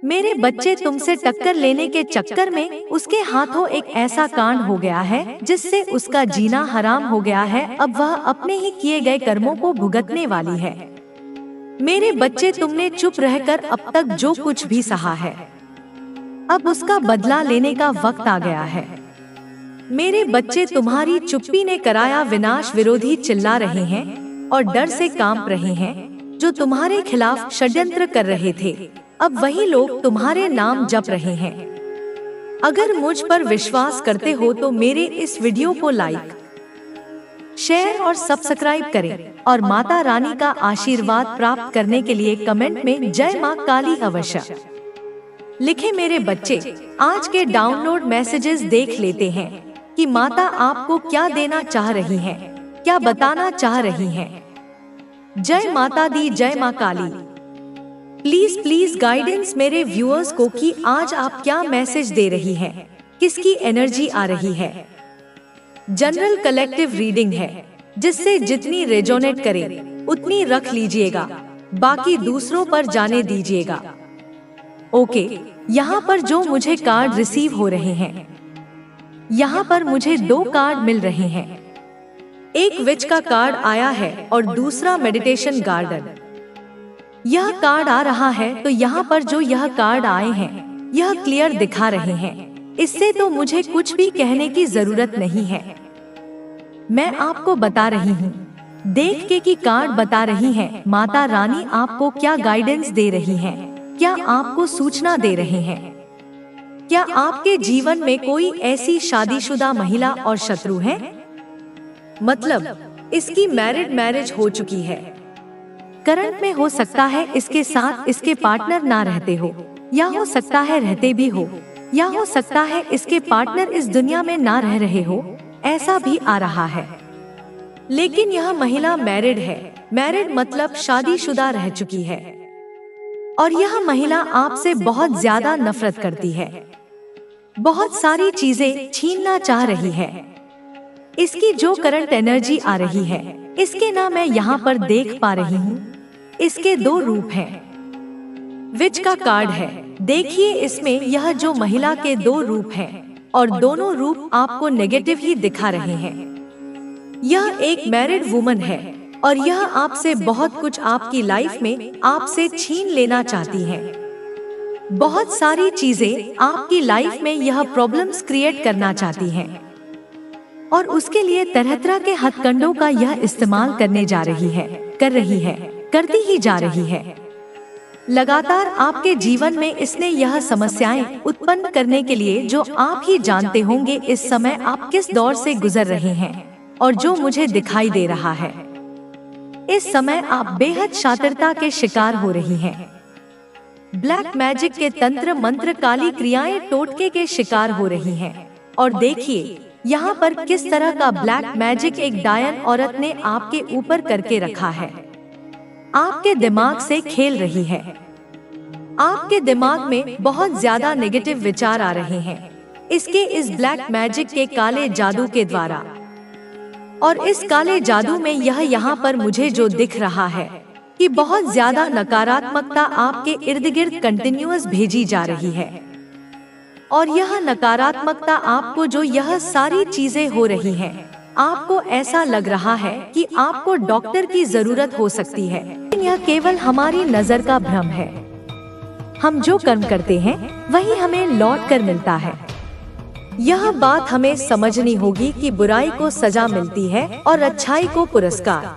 मेरे बच्चे तुमसे टक्कर लेने के चक्कर में उसके हाथों एक ऐसा कांड हो गया है जिससे उसका जीना हराम हो गया है। अब वह अपने ही किए गए कर्मों को भुगतने वाली है। मेरे बच्चे तुमने चुप रहकर अब तक जो कुछ भी सहा है, अब उसका बदला लेने का वक्त आ गया है। मेरे बच्चे तुम्हारी चुप्पी ने कराया विनाश। विरोधी चिल्ला रहे हैं और डर से कांप रहे हैं। जो तुम्हारे खिलाफ षड्यंत्र कर रहे थे, अब वही लोग तुम्हारे नाम जप रहे हैं। अगर मुझ पर विश्वास करते हो तो मेरे इस वीडियो को लाइक, शेयर और सब्सक्राइब करें और माता रानी का आशीर्वाद प्राप्त करने के लिए कमेंट में जय मां काली अवश्य लिखें। मेरे बच्चे, आज के डाउनलोड मैसेजेस देख लेते हैं कि माता आपको क्या देना चाह रही हैं, क्या बताना चाह रही हैं। जय माता दी, जय मां काली। प्लीज गाइडेंस मेरे व्यूअर्स को कि आज आप क्या मैसेज दे रही हैं, किसकी एनर्जी आ रही है। जनरल कलेक्टिव रीडिंग है, जिससे जितनी रेजोनेट करे उतनी रख लीजिएगा, बाकी दूसरों पर जाने दीजिएगा। ओके, यहाँ पर जो मुझे कार्ड रिसीव हो रहे हैं, यहाँ पर मुझे 2 कार्ड मिल रहे हैं। एक विच का कार्ड आया है और दूसरा मेडिटेशन गार्डन। यह कार्ड आ रहा है तो यहाँ पर जो यह कार्ड आए हैं यह क्लियर दिखा रहे हैं। इससे तो मुझे कुछ भी कहने की जरूरत नहीं है। मैं आपको बता रही हूँ, देख के कि कार्ड बता रही हैं माता रानी आपको क्या गाइडेंस दे रही हैं, क्या आपको सूचना दे रहे हैं। क्या आपके जीवन में कोई ऐसी शादीशुदा महिला और शत्रु है? मतलब इसकी मैरिज हो चुकी है, करंट में हो सकता है इसके साथ इसके पार्टनर ना रहते हो, या हो सकता है रहते भी हो, या हो सकता है इसके पार्टनर इस दुनिया में ना रह रहे हो, ऐसा भी आ रहा है। लेकिन यह महिला मैरिड है। मैरिड मतलब शादीशुदा रह चुकी है और यह महिला आपसे बहुत ज्यादा नफरत करती है, बहुत सारी चीजें छीनना चाह रही है। इसकी जो करंट एनर्जी आ रही है, इसके ना मैं यहाँ पर देख पा रही हूँ। इसके 2 रूप हैं। विच का कार्ड है, देखिए इसमें यह जो महिला के 2 रूप हैं और दोनों रूप आपको नेगेटिव ही दिखा रहे हैं। यह एक मैरिड वुमन है और यह आपसे बहुत कुछ आपकी लाइफ में आपसे छीन लेना चाहती है। बहुत सारी चीजें आपकी लाइफ में यह प्रॉब्लम्स क्रिएट करना चाहती हैं और उसके लिए तरह-तरह के हथकंडों का यह इस्तेमाल करने जा रही है, कर रही है, करती ही जा रही है। लगातार आपके जीवन में इसने यह समस्याएं उत्पन्न करने के लिए, जो आप ही जानते होंगे इस समय आप किस दौर से गुजर रहे हैं और जो मुझे दिखाई दे रहा है। इस समय आप बेहद शातिरता के शिकार हो रही हैं। ब्लैक मैजिक के तंत्र मंत्र, काली क्रियाएं, टोटके के शिकार हो रही हैं। और देखिए यहाँ पर किस तरह का ब्लैक मैजिक एक डायन औरत ने आपके ऊपर करके रखा है। आपके दिमाग से खेल रही है। आपके दिमाग में बहुत ज्यादा नेगेटिव विचार आ रहे हैं इसके इस ब्लैक मैजिक के काले जादू के द्वारा। और इस काले जादू में यह यहाँ पर मुझे जो दिख रहा है कि बहुत ज्यादा नकारात्मकता आपके इर्द गिर्द कंटिन्यूअस भेजी जा रही है। और यह नकारात्मकता आपको जो यह सारी चीजें हो रही हैं, आपको ऐसा लग रहा है कि आपको डॉक्टर की जरूरत हो सकती है। लेकिन यह केवल हमारी नजर का भ्रम है। हम जो कर्म करते हैं वही हमें लौट कर मिलता है। यह बात हमें समझनी होगी कि बुराई को सजा मिलती है और अच्छाई को पुरस्कार।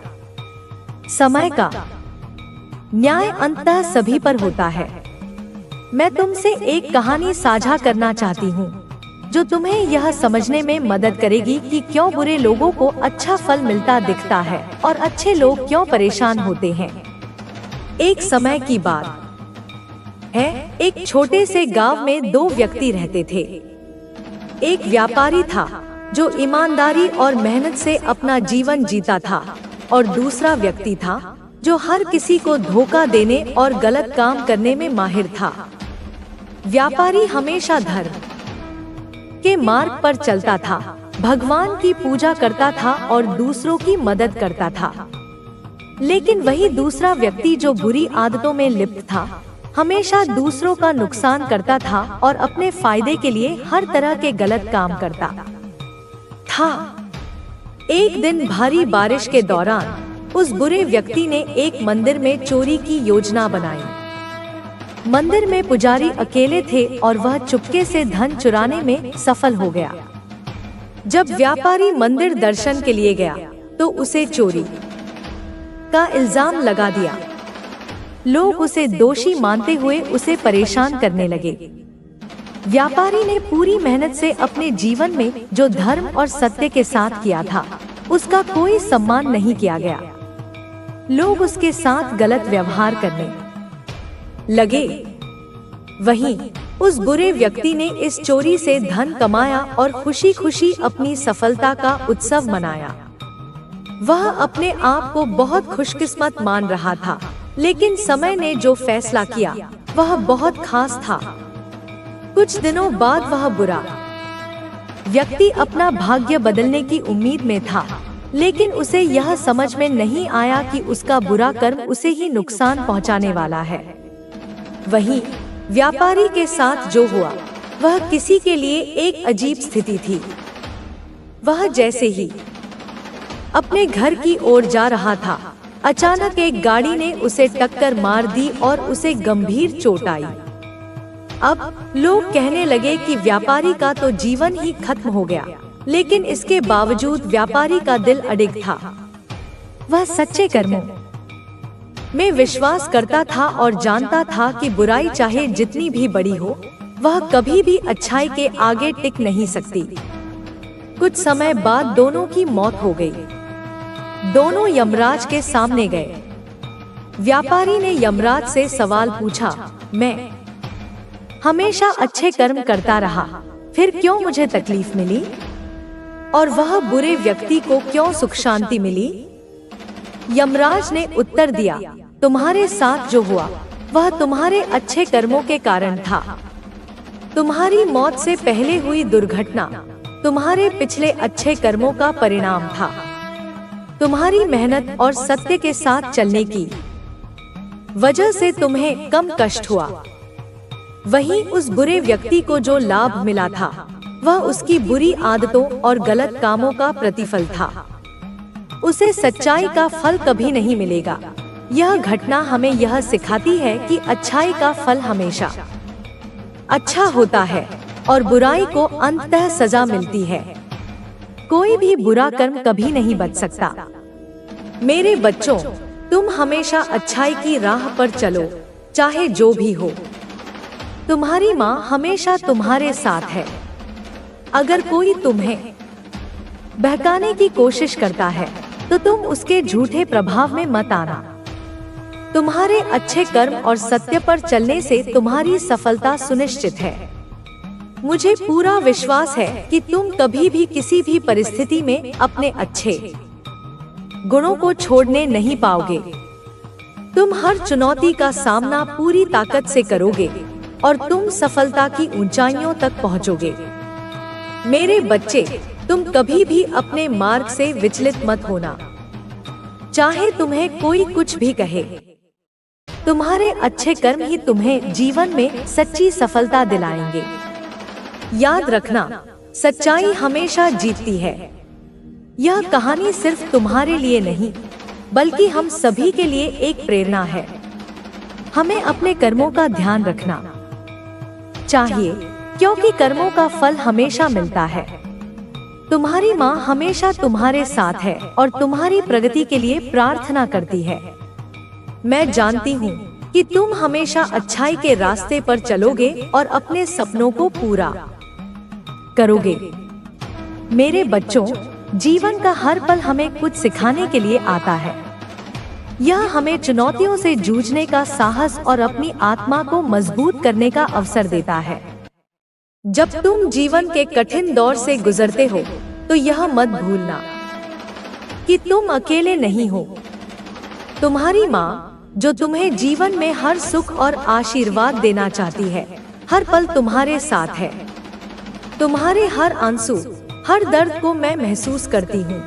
समय का न्याय अंततः सभी पर होता है। मैं तुमसे एक कहानी साझा करना चाहती हूँ जो तुम्हें यह समझने में मदद करेगी कि क्यों बुरे लोगों को अच्छा फल मिलता दिखता है और अच्छे लोग क्यों परेशान होते हैं। एक समय की बात है, एक छोटे से गांव में 2 व्यक्ति रहते थे। एक व्यापारी था जो ईमानदारी और मेहनत से अपना जीवन जीता था और दूसरा व्यक्ति था जो हर किसी को धोखा देने और गलत काम करने में माहिर था। व्यापारी हमेशा धर्म के मार्ग पर चलता था, भगवान की पूजा करता था और दूसरों की मदद करता था। लेकिन वही दूसरा व्यक्ति जो बुरी आदतों में लिप्त था, हमेशा दूसरों का नुकसान करता था और अपने फायदे के लिए हर तरह के गलत काम करता था। एक दिन भारी बारिश के दौरान उस बुरे व्यक्ति ने एक मंदिर में चोरी की योजना बनाई। मंदिर में पुजारी अकेले थे और वह चुपके से धन चुराने में सफल हो गया। जब व्यापारी मंदिर दर्शन के लिए गया तो उसे चोरी का इल्जाम लगा दिया। लोग उसे दोषी मानते हुए उसे परेशान करने लगे। व्यापारी ने पूरी मेहनत से अपने जीवन में जो धर्म और सत्य के साथ किया था, उसका कोई सम्मान नहीं किया गया। लोग उसके साथ गलत व्यवहार करने लगे। वहीं उस बुरे व्यक्ति ने इस चोरी से धन कमाया और खुशी खुशी अपनी सफलता का उत्सव मनाया। वह अपने आप को बहुत खुशकिस्मत मान रहा था, लेकिन समय ने जो फैसला किया वह बहुत खास था। कुछ दिनों बाद वह बुरा व्यक्ति अपना भाग्य बदलने की उम्मीद में था, लेकिन उसे यह समझ में नहीं आया कि उसका बुरा कर्म उसे ही नुकसान पहुंचाने वाला है। वहीं व्यापारी के साथ जो हुआ वह किसी के लिए एक अजीब स्थिति थी। वह जैसे ही अपने घर की ओर जा रहा था, अचानक एक गाड़ी ने उसे टक्कर मार दी और उसे गंभीर चोट आई। अब लोग कहने लगे कि व्यापारी का तो जीवन ही खत्म हो गया, लेकिन इसके बावजूद व्यापारी का दिल अडिग था। वह सच्चे कर्मों में विश्वास करता था और जानता था कि बुराई चाहे जितनी भी बड़ी हो, वह कभी भी अच्छाई के आगे टिक नहीं सकती। कुछ समय बाद दोनों की मौत हो गई। दोनों यमराज के सामने गए। व्यापारी ने यमराज से सवाल पूछा, मैं हमेशा अच्छे कर्म करता रहा, फिर क्यों मुझे तकलीफ मिली? और वह बुरे व्यक्ति को क्यों सुख शांति मिली? यमराज ने उत्तर दिया, तुम्हारे साथ जो हुआ वह तुम्हारे अच्छे कर्मों के कारण था। तुम्हारी मौत से पहले हुई दुर्घटना तुम्हारे पिछले अच्छे कर्मों का परिणाम था। तुम्हारी मेहनत और सत्य के साथ चलने की वजह से तुम्हें कम कष्ट हुआ। वहीं उस बुरे व्यक्ति को जो लाभ मिला था वह उसकी बुरी आदतों और गलत कामों का प्रतिफल था। उसे सच्चाई का फल कभी नहीं मिलेगा। यह घटना हमें यह सिखाती है कि अच्छाई का फल हमेशा अच्छा होता है और बुराई को अंततः सजा मिलती है। कोई भी बुरा कर्म कभी नहीं बच सकता। मेरे बच्चों, तुम हमेशा अच्छाई की राह पर चलो, चाहे जो भी हो। तुम्हारी माँ हमेशा तुम्हारे साथ है। अगर कोई तुम्हें बहकाने की कोशिश करता है तो तुम उसके झूठे प्रभाव में मत आना। तुम्हारे अच्छे कर्म और सत्य पर चलने से तुम्हारी सफलता सुनिश्चित है। मुझे पूरा विश्वास है कि तुम कभी भी किसी भी परिस्थिति में अपने अच्छे गुणों को छोड़ने नहीं पाओगे। तुम हर चुनौती का सामना पूरी ताकत से करोगे और तुम सफलता की ऊंचाइयों तक पहुंचोगे। मेरे बच्चे, तुम कभी भी अपने मार्ग से विचलित मत होना। चाहे तुम्हें कोई कुछ भी कहे, तुम्हारे अच्छे कर्म ही तुम्हें जीवन में सच्ची सफलता दिलाएंगे। याद रखना, सच्चाई हमेशा जीतती है। यह कहानी सिर्फ तुम्हारे लिए नहीं, बल्कि हम सभी के लिए एक प्रेरणा है। हमें अपने कर्मों का ध्यान रखना चाहिए, क्योंकि कर्मों का फल हमेशा मिलता है। तुम्हारी माँ हमेशा तुम्हारे साथ है और तुम्हारी प्रगति के लिए प्रार्थना करती है। मैं जानती हूँ कि तुम हमेशा अच्छाई के रास्ते पर चलोगे और अपने सपनों को पूरा करोगे। मेरे बच्चों, जीवन का हर पल हमें कुछ सिखाने के लिए आता है। यह हमें चुनौतियों से जूझने का साहस और अपनी आत्मा को मजबूत करने का अवसर देता है। जब तुम जीवन के कठिन दौर से गुजरते हो तो यह मत भूलना कि तुम अकेले नहीं हो। तुम्हारी माँ, जो तुम्हें जीवन में हर सुख और आशीर्वाद देना चाहती है, हर पल तुम्हारे साथ है। तुम्हारे हर आंसू, हर दर्द को मैं महसूस करती हूँ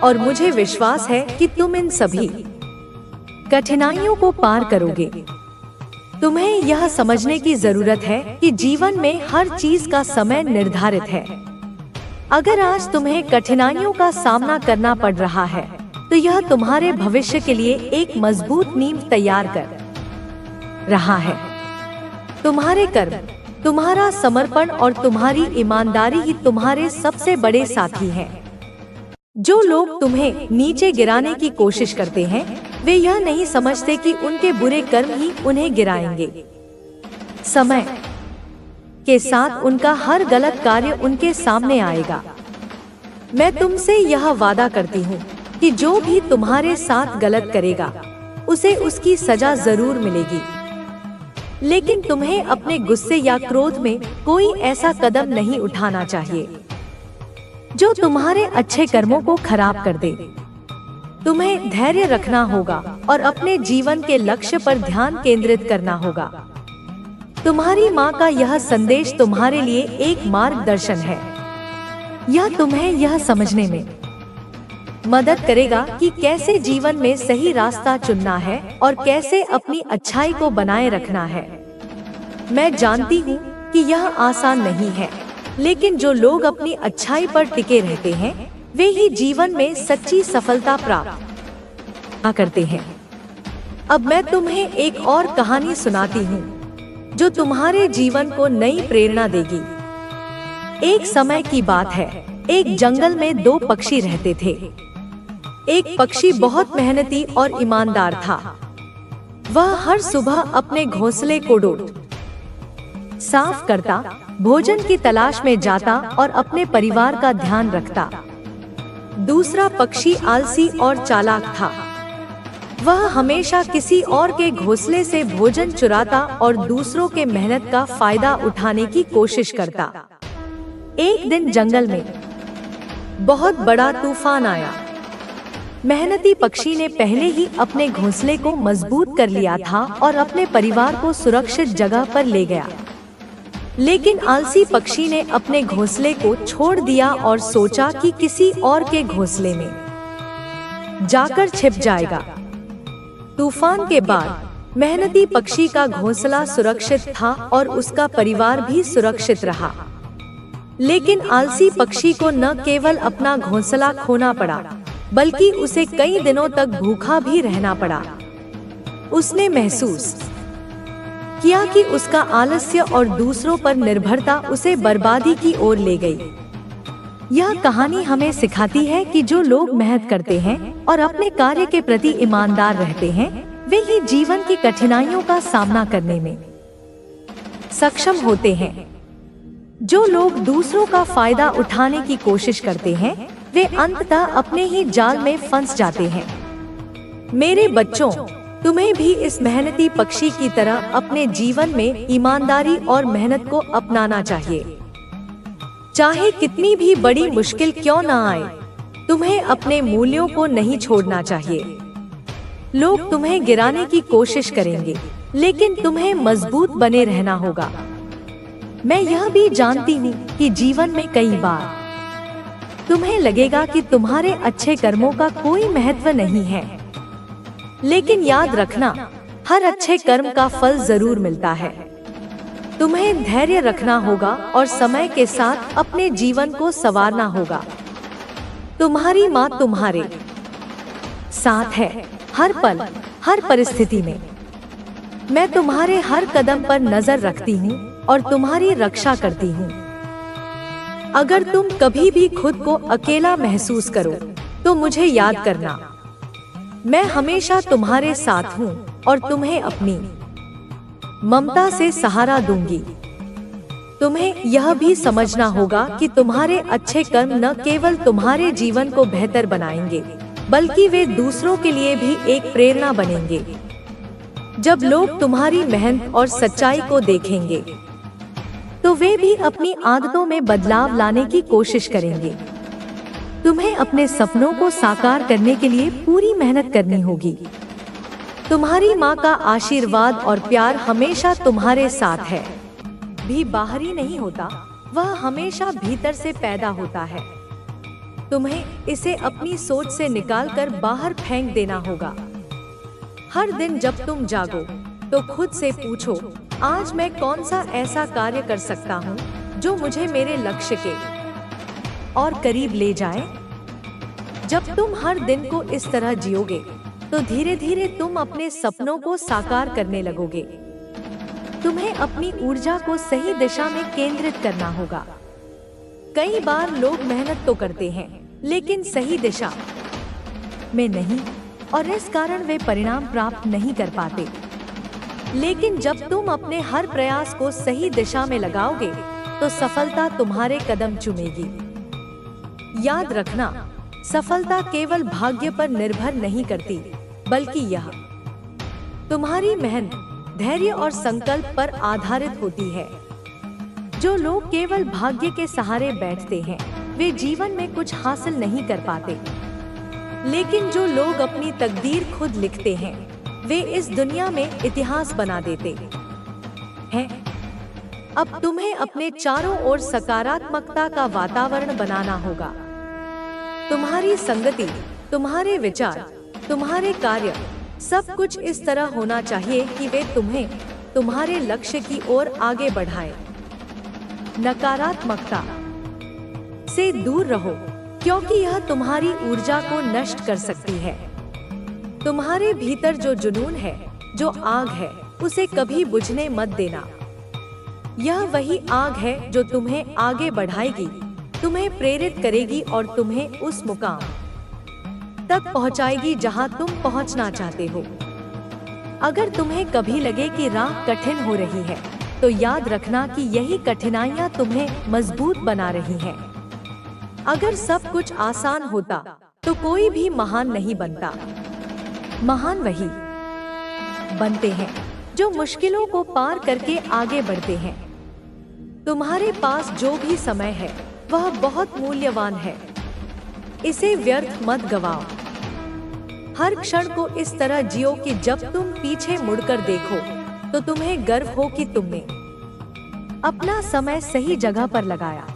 और मुझे विश्वास है कि तुम इन सभी कठिनाइयों को पार करोगे। तुम्हें यह समझने की जरूरत है कि जीवन में हर चीज का समय निर्धारित है। अगर आज तुम्हें कठिनाइयों का सामना करना पड़ रहा है, तो यह तुम्हारे भविष्य के लिए एक मजबूत नींव तैयार कर रहा है। तुम्हारे कर्म, तुम्हारा समर्पण और तुम्हारी ईमानदारी ही तुम्हारे सबसे बड़े साथी हैं। जो लोग तुम्हें नीचे गिराने की कोशिश करते हैं, वे यह नहीं समझते कि उनके बुरे कर्म ही उन्हें गिराएंगे। समय के साथ उनका हर गलत कार्य उनके सामने आएगा। मैं तुमसे यह वादा करती हूँ कि जो भी तुम्हारे साथ गलत करेगा, उसे उसकी सजा जरूर मिलेगी। लेकिन तुम्हें अपने गुस्से या क्रोध में कोई ऐसा कदम नहीं उठाना चाहिए जो तुम्हारे अच्छे कर्मों को खराब कर दे। तुम्हें धैर्य रखना होगा और अपने जीवन के लक्ष्य पर ध्यान केंद्रित करना होगा। तुम्हारी माँ का यह संदेश तुम्हारे लिए एक मार्गदर्शन है। यह तुम्हें यह समझने में मदद करेगा कि कैसे जीवन में सही रास्ता चुनना है और कैसे अपनी अच्छाई को बनाए रखना है। मैं जानती हूँ कि यह आसान नहीं है, लेकिन जो लोग अपनी अच्छाई पर टिके रहते हैं, वे ही जीवन में सच्ची सफलता प्राप्त करते हैं। अब मैं तुम्हें एक और कहानी सुनाती हूँ जो तुम्हारे जीवन को नई प्रेरणा देगी। एक समय की बात है, एक जंगल में दो पक्षी रहते थे। एक पक्षी बहुत मेहनती और ईमानदार था। वह हर सुबह अपने घोंसले को साफ करता, भोजन की तलाश में जाता और अपने परिवार का ध्यान रखता। दूसरा पक्षी आलसी और चालाक था। वह हमेशा किसी और के घोंसले से भोजन चुराता और दूसरों के मेहनत का फायदा उठाने की कोशिश करता। एक दिन जंगल में बहुत बड़ा तूफान आया। मेहनती पक्षी ने पहले ही अपने घोंसले को मजबूत कर लिया था और अपने परिवार को सुरक्षित जगह पर ले गया। लेकिन आलसी पक्षी ने अपने घोंसले को छोड़ दिया और सोचा कि किसी और के घोंसले में जाकर छिप जाएगा। तूफान के बाद मेहनती पक्षी का घोंसला सुरक्षित था और उसका परिवार भी सुरक्षित रहा। लेकिन आलसी पक्षी को न केवल अपना घोंसला खोना पड़ा, बल्कि उसे कई दिनों तक भूखा भी रहना पड़ा। उसने महसूस किया कि उसका आलस्य और दूसरों पर निर्भरता उसे बर्बादी की ओर ले गई। यह कहानी हमें सिखाती है कि जो लोग मेहनत करते हैं और अपने कार्य के प्रति ईमानदार रहते हैं, वे ही जीवन की कठिनाइयों का सामना करने में सक्षम होते हैं। जो लोग दूसरों का फायदा उठाने की कोशिश करते हैं, वे अंततः अपने ही जाल में फंस जाते हैं। मेरे बच्चों, तुम्हें भी इस मेहनती पक्षी की तरह अपने जीवन में ईमानदारी और मेहनत को अपनाना चाहिए। चाहे कितनी भी बड़ी मुश्किल क्यों न आए, तुम्हें अपने मूल्यों को नहीं छोड़ना चाहिए। लोग तुम्हें गिराने की कोशिश करेंगे, लेकिन तुम्हें मजबूत बने रहना होगा। मैं यह भी जानती हूँ कि जीवन में कई बार तुम्हें लगेगा कि तुम्हारे अच्छे कर्मों का कोई महत्व नहीं है, लेकिन याद रखना, हर अच्छे कर्म का फल जरूर मिलता है। तुम्हें धैर्य रखना होगा और समय के साथ अपने जीवन को संवारना होगा। तुम्हारी माँ तुम्हारे साथ है, हर पल, हर परिस्थिति में। मैं तुम्हारे हर कदम पर नजर रखती हूँ और तुम्हारी रक्षा करती हूँ। अगर तुम कभी भी खुद को अकेला महसूस करो, तो मुझे याद करना, मैं हमेशा तुम्हारे साथ हूँ और तुम्हें अपनी ममता से सहारा दूंगी। तुम्हें यह भी समझना होगा कि तुम्हारे अच्छे कर्म न केवल तुम्हारे जीवन को बेहतर बनाएंगे, बल्कि वे दूसरों के लिए भी एक प्रेरणा बनेंगे। जब लोग तुम्हारी मेहनत और सच्चाई को देखेंगे, तो वे भी अपनी आदतों में बदलाव लाने की कोशिश करेंगे। तुम्हें अपने सपनों को साकार करने के लिए पूरी मेहनत करनी होगी। तुम्हारी माँ का आशीर्वाद और प्यार हमेशा तुम्हारे साथ है। भी बाहरी नहीं होता, वह हमेशा भीतर से पैदा होता है। तुम्हें इसे अपनी सोच से निकालकर बाहर फेंक देना होगा। हर दिन जब तुम जागो, तो खुद से पूछो, आज मैं कौन सा ऐसा कार्य कर सकता हूँ जो मुझे मेरे लक्ष्य के और करीब ले जाए। जब तुम हर दिन को इस तरह जियोगे तो धीरे धीरे तुम अपने सपनों को साकार करने लगोगे। तुम्हें अपनी ऊर्जा को सही दिशा में केंद्रित करना होगा। कई बार लोग मेहनत तो करते हैं लेकिन सही दिशा में नहीं, और इस कारण वे परिणाम प्राप्त नहीं कर पाते। लेकिन जब तुम अपने हर प्रयास को सही दिशा में लगाओगे तो सफलता तुम्हारे कदम चूमेगी। याद रखना, सफलता केवल भाग्य पर निर्भर नहीं करती, बल्कि यह तुम्हारी मेहनत, धैर्य और संकल्प पर आधारित होती है। जो लोग केवल भाग्य के सहारे बैठते हैं वे जीवन में कुछ हासिल नहीं कर पाते, लेकिन जो लोग अपनी तकदीर खुद लिखते हैं वे इस दुनिया में इतिहास बना देते हैं। अब तुम्हें अपने चारों ओर सकारात्मकता का वातावरण बनाना होगा। तुम्हारी संगति, तुम्हारे विचार, तुम्हारे कार्य, सब कुछ इस तरह होना चाहिए कि वे तुम्हें तुम्हारे लक्ष्य की ओर आगे बढ़ाए। नकारात्मकता से दूर रहो, क्योंकि यह तुम्हारी ऊर्जा को नष्ट कर सकती है। तुम्हारे भीतर जो जुनून है, जो आग है, उसे कभी बुझने मत देना। यह वही आग है जो तुम्हें आगे बढ़ाएगी, तुम्हें प्रेरित करेगी और तुम्हें उस मुकाम तक पहुंचाएगी जहां तुम पहुंचना चाहते हो। अगर तुम्हें कभी लगे कि राह कठिन हो रही है तो याद रखना कि यही कठिनाइयां तुम्हें मजबूत बना रही हैं। अगर सब कुछ आसान होता तो कोई भी महान नहीं बनता। महान वही बनते हैं जो मुश्किलों को पार करके आगे बढ़ते हैं। तुम्हारे पास जो भी समय है वह बहुत मूल्यवान है, इसे व्यर्थ मत गवाओ। हर क्षण को इस तरह जियो कि जब तुम पीछे मुड़कर देखो तो तुम्हें गर्व हो कि तुमने अपना समय सही जगह पर लगाया।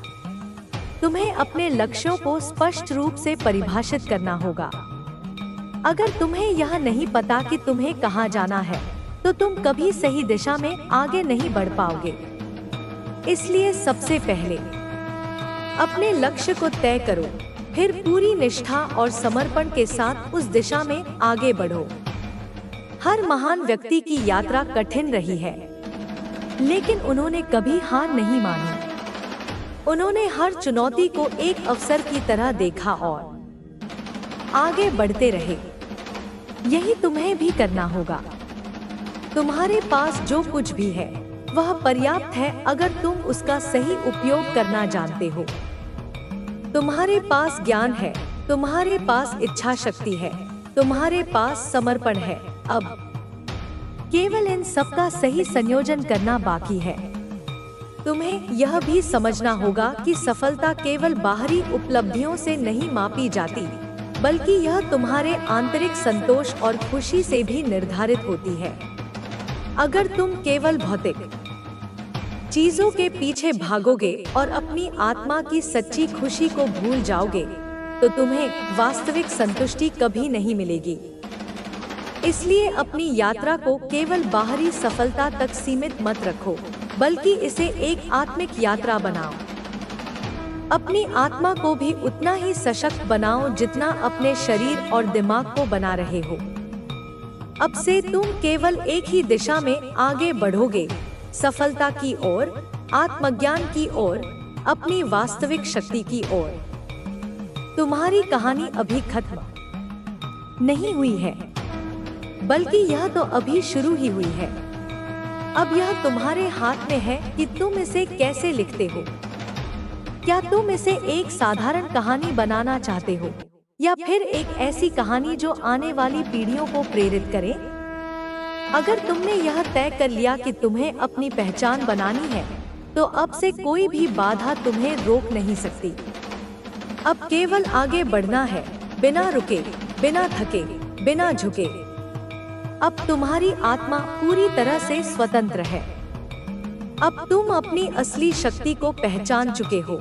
तुम्हें अपने लक्ष्यों को स्पष्ट रूप से परिभाषित करना होगा। अगर तुम्हें यह नहीं पता कि तुम्हें कहां जाना है तो तुम कभी सही दिशा में आगे नहीं बढ़ पाओगे। इसलिए सबसे पहले अपने लक्ष्य को तय करो, फिर पूरी निष्ठा और समर्पण के साथ उस दिशा में आगे बढ़ो। हर महान व्यक्ति की यात्रा कठिन रही है, लेकिन उन्होंने कभी हार नहीं मानी। उन्होंने हर चुनौती को एक अवसर की तरह देखा और आगे बढ़ते रहे। यही तुम्हें भी करना होगा। तुम्हारे पास जो कुछ भी है वह पर्याप्त है अगर तुम उसका सही उपयोग करना जानते हो। तुम्हारे पास ज्ञान है, तुम्हारे पास इच्छा शक्ति है, तुम्हारे पास समर्पण है। अब केवल इन सब का सही संयोजन करना बाकी है। तुम्हें यह भी समझना होगा कि सफलता केवल बाहरी उपलब्धियों से नहीं मापी जाती, बल्कि यह तुम्हारे आंतरिक संतोष और खुशी से भी निर्धारित होती है। अगर तुम केवल भौतिक चीजों के पीछे भागोगे और अपनी आत्मा की सच्ची खुशी को भूल जाओगे तो तुम्हें वास्तविक संतुष्टि कभी नहीं मिलेगी। इसलिए अपनी यात्रा को केवल बाहरी सफलता तक सीमित मत रखो, बल्कि इसे एक आत्मिक यात्रा बनाओ। अपनी आत्मा को भी उतना ही सशक्त बनाओ जितना अपने शरीर और दिमाग को बना रहे हो। अब से तुम केवल एक ही दिशा में आगे बढ़ोगे, सफलता की ओर, आत्मज्ञान की ओर, अपनी वास्तविक शक्ति की ओर। तुम्हारी कहानी अभी खत्म नहीं हुई है, बल्कि यह तो अभी शुरू ही हुई है। अब यह तुम्हारे हाथ में है कि तुम इसे कैसे लिखते हो। क्या तुम इसे एक साधारण कहानी बनाना चाहते हो या फिर एक ऐसी कहानी जो आने वाली पीढ़ियों को प्रेरित करे? अगर तुमने यह तय कर लिया कि तुम्हें अपनी पहचान बनानी है, तो अब से कोई भी बाधा तुम्हें रोक नहीं सकती। अब केवल आगे बढ़ना है, बिना रुके, बिना थके, बिना झुके। अब तुम्हारी आत्मा पूरी तरह से स्वतंत्र है। अब तुम अपनी असली शक्ति को पहचान चुके हो।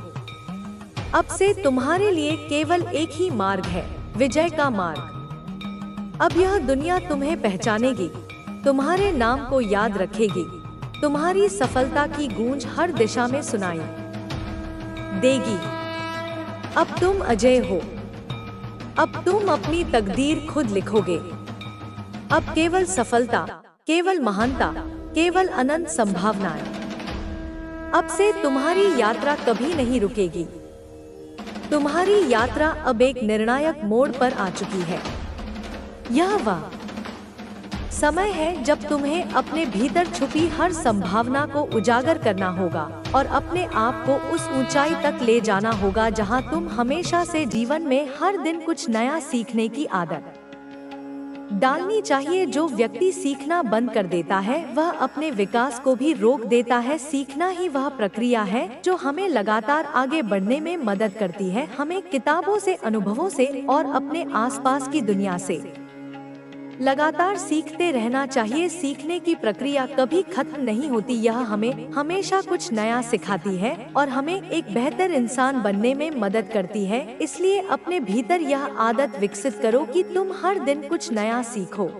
अब से तुम्हारे लिए केवल एक ही मार्ग है, विजय का मार्ग। अब यह दुनिया तुम्हें पहचानेगी, तुम्हारे नाम को याद रखेगी। तुम्हारी सफलता की गूंज हर दिशा में सुनाई देगी। अब तुम अजय हो। अब तुम अपनी तकदीर खुद लिखोगे। अब केवल सफलता, केवल महानता, केवल अनंत संभावनाएं। अब से तुम्हारी यात्रा कभी नहीं रुकेगी। तुम्हारी यात्रा अब एक निर्णायक मोड़ पर आ चुकी है। यह वह समय है जब तुम्हें अपने भीतर छुपी हर संभावना को उजागर करना होगा और अपने आप को उस ऊंचाई तक ले जाना होगा जहां तुम हमेशा से जीवन में हर दिन कुछ नया सीखने की आदत डालनी चाहिए। जो व्यक्ति सीखना बंद कर देता है वह अपने विकास को भी रोक देता है। सीखना ही वह प्रक्रिया है जो हमें लगातार आगे बढ़ने में मदद करती है। हमें किताबों से, अनुभवों से और अपने आसपास की दुनिया से लगातार सीखते रहना चाहिए। सीखने की प्रक्रिया कभी खत्म नहीं होती। यह हमें हमेशा कुछ नया सिखाती है और हमें एक बेहतर इंसान बनने में मदद करती है। इसलिए अपने भीतर यह आदत विकसित करो कि तुम हर दिन कुछ नया सीखो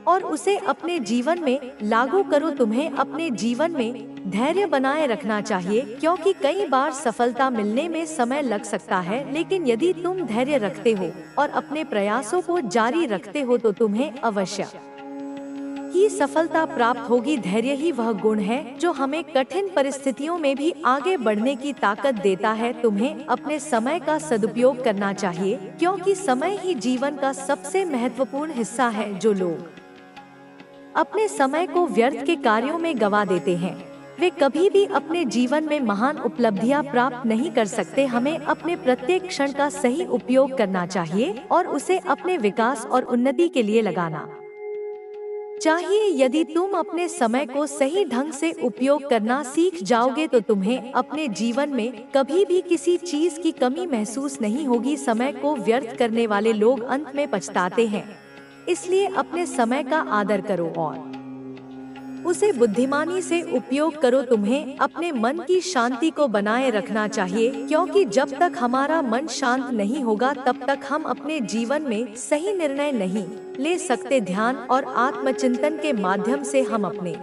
और उसे अपने जीवन में लागू करो। तुम्हें अपने जीवन में धैर्य बनाए रखना चाहिए क्योंकि कई बार सफलता मिलने में समय लग सकता है, लेकिन यदि तुम धैर्य रखते हो और अपने प्रयासों को जारी रखते हो तो तुम्हें अवश्य ही सफलता प्राप्त होगी। धैर्य ही वह गुण है जो हमें कठिन परिस्थितियों में भी आगे बढ़ने की ताकत देता है। तुम्हें अपने समय का सदुपयोग करना चाहिए क्योंकि समय ही जीवन का सबसे महत्वपूर्ण हिस्सा है। जो लोग अपने समय को व्यर्थ के कार्यों में गवा देते हैं वे कभी भी अपने जीवन में महान उपलब्धियां प्राप्त नहीं कर सकते। हमें अपने प्रत्येक क्षण का सही उपयोग करना चाहिए और उसे अपने विकास और उन्नति के लिए लगाना चाहिए। यदि तुम अपने समय को सही ढंग से उपयोग करना सीख जाओगे तो तुम्हें अपने जीवन में कभी भी किसी चीज की कमी महसूस नहीं होगी। समय को व्यर्थ करने वाले लोग अंत में पछताते हैं। इसलिए अपने समय का आदर करो और उसे बुद्धिमानी से उपयोग करो। तुम्हें अपने मन की शांति को बनाए रखना चाहिए क्योंकि जब तक हमारा मन शांत नहीं होगा तब तक हम अपने जीवन में सही निर्णय नहीं ले सकते। ध्यान और आत्मचिंतन के माध्यम से हम अपने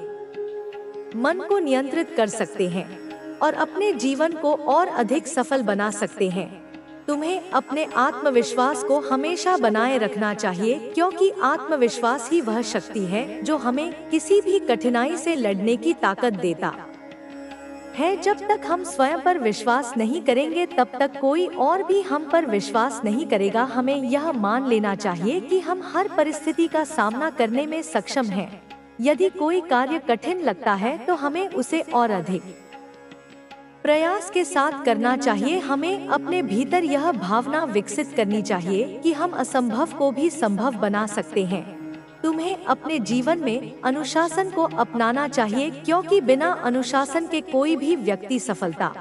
मन को नियंत्रित कर सकते हैं और अपने जीवन को और अधिक सफल बना सकते हैं। तुम्हें अपने आत्मविश्वास को हमेशा बनाए रखना चाहिए क्योंकि आत्मविश्वास ही वह शक्ति है जो हमें किसी भी कठिनाई से लड़ने की ताकत देता है। जब तक हम स्वयं पर विश्वास नहीं करेंगे तब तक कोई और भी हम पर विश्वास नहीं करेगा। हमें यह मान लेना चाहिए कि हम हर परिस्थिति का सामना करने में सक्षम हैं। यदि कोई कार्य कठिन लगता है तो हमें उसे और अधिक प्रयास के साथ करना चाहिए। हमें अपने भीतर यह भावना विकसित करनी चाहिए कि हम असंभव को भी संभव बना सकते हैं। तुम्हें अपने जीवन में अनुशासन को अपनाना चाहिए क्योंकि बिना अनुशासन के कोई भी व्यक्ति सफलता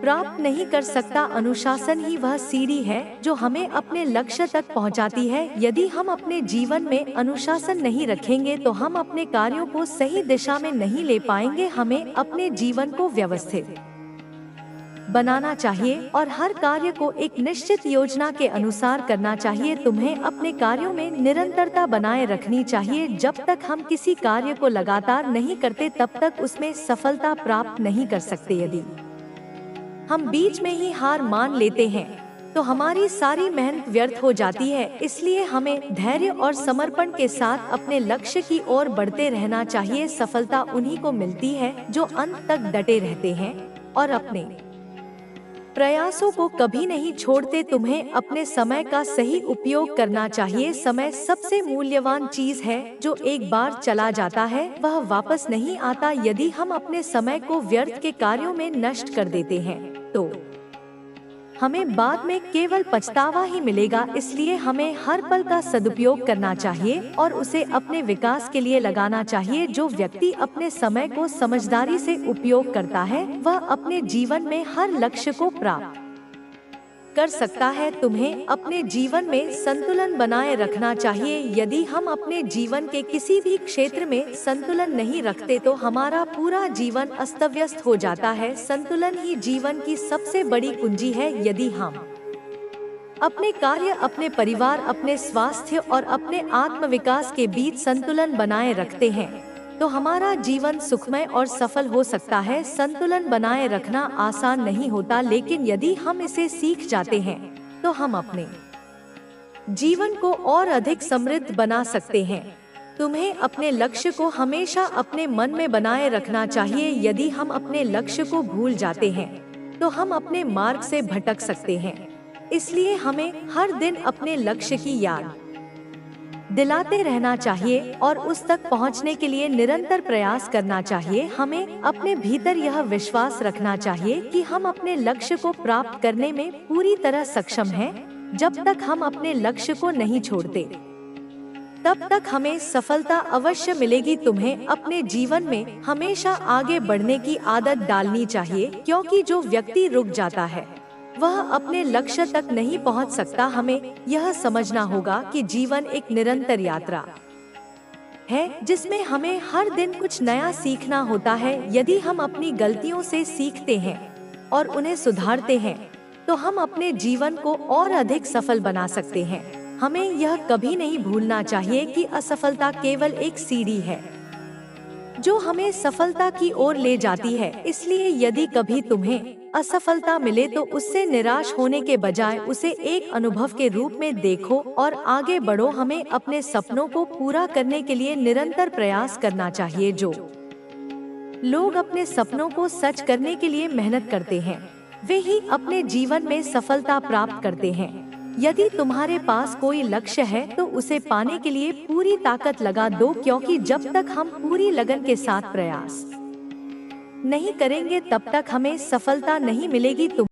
प्राप्त नहीं कर सकता। अनुशासन ही वह सीढ़ी है जो हमें अपने लक्ष्य तक पहुंचाती है। यदि हम अपने जीवन में अनुशासन नहीं रखेंगे तो हम अपने कार्यों को सही दिशा में नहीं ले पाएंगे। हमें अपने जीवन को व्यवस्थित बनाना चाहिए और हर कार्य को एक निश्चित योजना के अनुसार करना चाहिए। तुम्हें अपने कार्यों में निरंतरता बनाए रखनी चाहिए। जब तक हम किसी कार्य को लगातार नहीं करते तब तक उसमें सफलता प्राप्त नहीं कर सकते। यदि हम बीच में ही हार मान लेते हैं तो हमारी सारी मेहनत व्यर्थ हो जाती है। इसलिए हमें धैर्य और समर्पण के साथ अपने लक्ष्य की ओर बढ़ते रहना चाहिए। सफलता उन्हीं को मिलती है जो अंत तक डटे रहते हैं और अपने प्रयासों को कभी नहीं छोड़ते। तुम्हें अपने समय का सही उपयोग करना चाहिए। समय सबसे मूल्यवान चीज है जो एक बार चला जाता है वह वापस नहीं आता। यदि हम अपने समय को व्यर्थ के कार्यों में नष्ट कर देते हैं तो हमें बाद में केवल पछतावा ही मिलेगा। इसलिए हमें हर पल का सदुपयोग करना चाहिए और उसे अपने विकास के लिए लगाना चाहिए। जो व्यक्ति अपने समय को समझदारी से उपयोग करता है वह अपने जीवन में हर लक्ष्य को प्राप्त कर सकता है। तुम्हें अपने जीवन में संतुलन बनाए रखना चाहिए। यदि हम अपने जीवन के किसी भी क्षेत्र में संतुलन नहीं रखते तो हमारा पूरा जीवन अस्त व्यस्त हो जाता है। संतुलन ही जीवन की सबसे बड़ी कुंजी है। यदि हम अपने कार्य, अपने परिवार, अपने स्वास्थ्य और अपने आत्मविकास के बीच संतुलन बनाए रखते हैं तो हमारा जीवन सुखमय और सफल हो सकता है। संतुलन बनाए रखना आसान नहीं होता, लेकिन यदि हम इसे सीख जाते हैं तो हम अपने जीवन को और अधिक समृद्ध बना सकते हैं। तुम्हें अपने लक्ष्य को हमेशा अपने मन में बनाए रखना चाहिए। यदि हम अपने लक्ष्य को भूल जाते हैं तो हम अपने मार्ग से भटक सकते हैं। इसलिए हमें हर दिन अपने लक्ष्य की याद दिलाते रहना चाहिए और उस तक पहुंचने के लिए निरंतर प्रयास करना चाहिए। हमें अपने भीतर यह विश्वास रखना चाहिए कि हम अपने लक्ष्य को प्राप्त करने में पूरी तरह सक्षम हैं। जब तक हम अपने लक्ष्य को नहीं छोड़ते तब तक हमें सफलता अवश्य मिलेगी। तुम्हें अपने जीवन में हमेशा आगे बढ़ने की आदत डालनी चाहिए, क्योंकि जो व्यक्ति रुक जाता है वह अपने लक्ष्य तक नहीं पहुंच सकता। हमें यह समझना होगा कि जीवन एक निरंतर यात्रा है जिसमें हमें हर दिन कुछ नया सीखना होता है। यदि हम अपनी गलतियों से सीखते हैं और उन्हें सुधारते हैं तो हम अपने जीवन को और अधिक सफल बना सकते हैं। हमें यह कभी नहीं भूलना चाहिए कि असफलता केवल एक सीढ़ी है जो हमें सफलता की ओर ले जाती है। इसलिए यदि कभी तुम्हें असफलता मिले तो उससे निराश होने के बजाय उसे एक अनुभव के रूप में देखो और आगे बढ़ो। हमें अपने सपनों को पूरा करने के लिए निरंतर प्रयास करना चाहिए। जो लोग अपने सपनों को सच करने के लिए मेहनत करते हैं वे ही अपने जीवन में सफलता प्राप्त करते हैं। यदि तुम्हारे पास कोई लक्ष्य है तो उसे पाने के लिए पूरी ताकत लगा दो, क्योंकि जब तक हम पूरी लगन के साथ प्रयास नहीं करेंगे तब तक हमें सफलता नहीं मिलेगी।